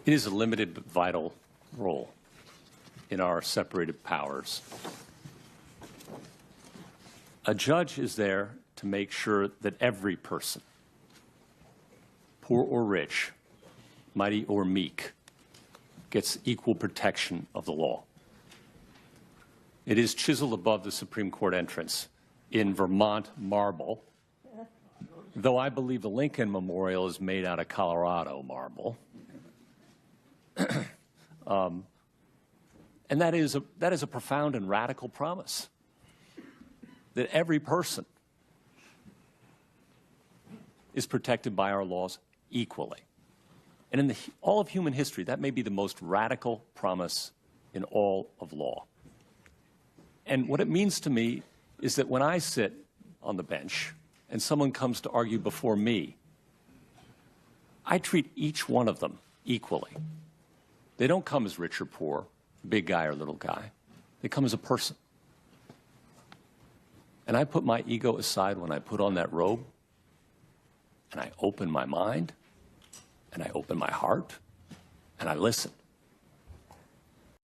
It is a limited but vital role in our separated powers. A judge is there to make sure that every person, poor or rich, mighty or meek, gets equal protection of the law. It is chiseled above the Supreme Court entrance in Vermont marble, though I believe the Lincoln Memorial is made out of Colorado marble. And that is a profound and radical promise, that every person is protected by our laws equally. And in all of human history, that may be the most radical promise in all of law. And what it means to me is that when I sit on the bench and someone comes to argue before me, I treat each one of them equally. They don't come as rich or poor, big guy or little guy. They come as a person. And I put my ego aside when I put on that robe, and I open my mind, and I open my heart, and I listen.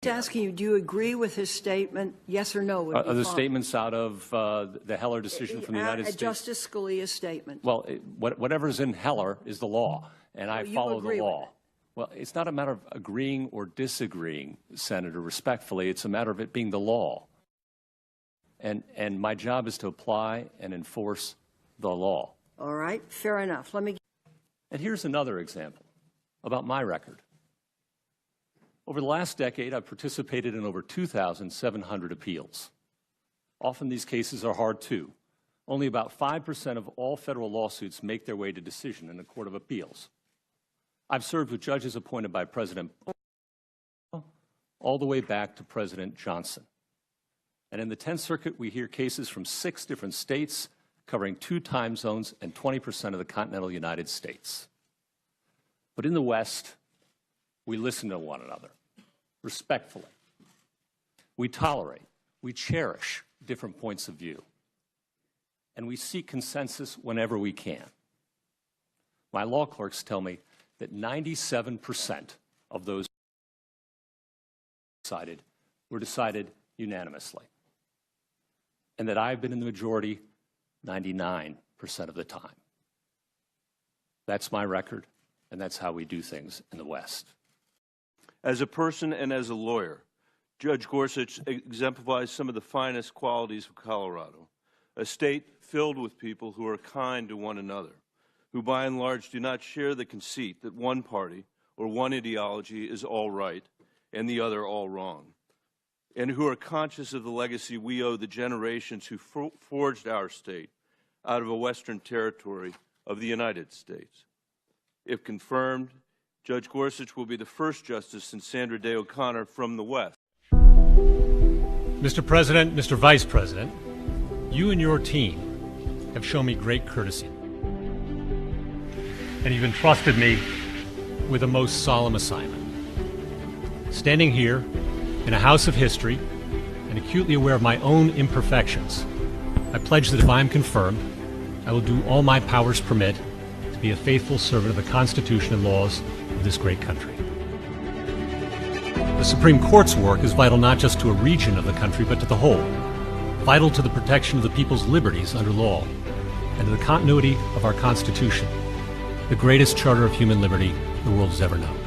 He's asking you, do you agree with his statement? Yes or no? Are the statements out of the Heller decision from the United States? Justice Scalia's statement. Well, whatever's in Heller is the law, and I follow the law. Well, it's not a matter of agreeing or disagreeing, Senator, respectfully. It's a matter of it being the law. And my job is to apply and enforce the law. All right, fair enough. And here's another example about my record. Over the last decade, I've participated in over 2,700 appeals. Often these cases are hard, too. Only about 5% of all federal lawsuits make their way to decision in the Court of Appeals. I've served with judges appointed by President Obama all the way back to President Johnson. And in the 10th Circuit, we hear cases from 6 different states covering 2 time zones and 20% of the continental United States. But in the West, we listen to one another respectfully. We tolerate, we cherish different points of view, and we seek consensus whenever we can. My law clerks tell me that 97% of those were decided unanimously, and that I've been in the majority 99% of the time. That's my record, and that's how we do things in the West. As a person and as a lawyer, Judge Gorsuch exemplifies some of the finest qualities of Colorado, a state filled with people who are kind to one another, who by and large do not share the conceit that one party or one ideology is all right and the other all wrong, and who are conscious of the legacy we owe the generations who forged our state out of a Western territory of the United States. If confirmed, Judge Gorsuch will be the first justice since Sandra Day O'Connor from the West. Mr. President, Mr. Vice President, you and your team have shown me great courtesy. And you've entrusted me with a most solemn assignment. Standing here in a house of history and acutely aware of my own imperfections, I pledge that if I am confirmed, I will do all my powers permit to be a faithful servant of the Constitution and laws of this great country. The Supreme Court's work is vital not just to a region of the country, but to the whole, vital to the protection of the people's liberties under law, and to the continuity of our Constitution, the greatest charter of human liberty the world has ever known.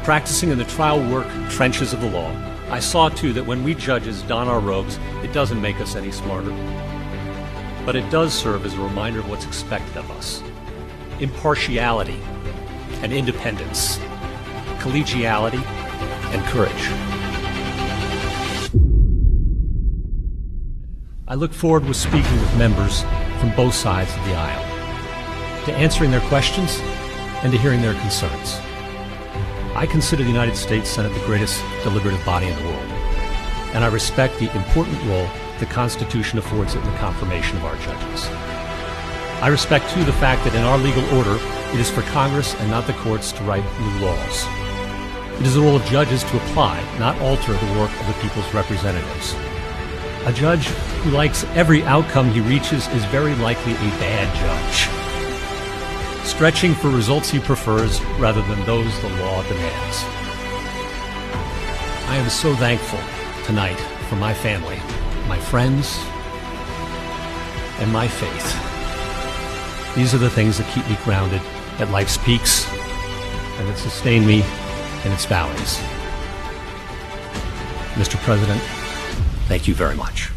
Practicing in the trial work trenches of the law, I saw too that when we judges don our robes, it doesn't make us any smarter, but it does serve as a reminder of what's expected of us. Impartiality and independence, collegiality and courage. I look forward to speaking with members from both sides of the aisle, to answering their questions and to hearing their concerns. I consider the United States Senate the greatest deliberative body in the world, and I respect the important role the Constitution affords it in the confirmation of our judges. I respect, too, the fact that in our legal order, it is for Congress and not the courts to write new laws. It is the role of judges to apply, not alter, the work of the people's representatives. A judge who likes every outcome he reaches is very likely a bad judge. stretching for results he prefers rather than those the law demands. I am so thankful tonight for my family, my friends, and my faith. These are the things that keep me grounded at life's peaks and that sustain me in its valleys. Mr. President, thank you very much.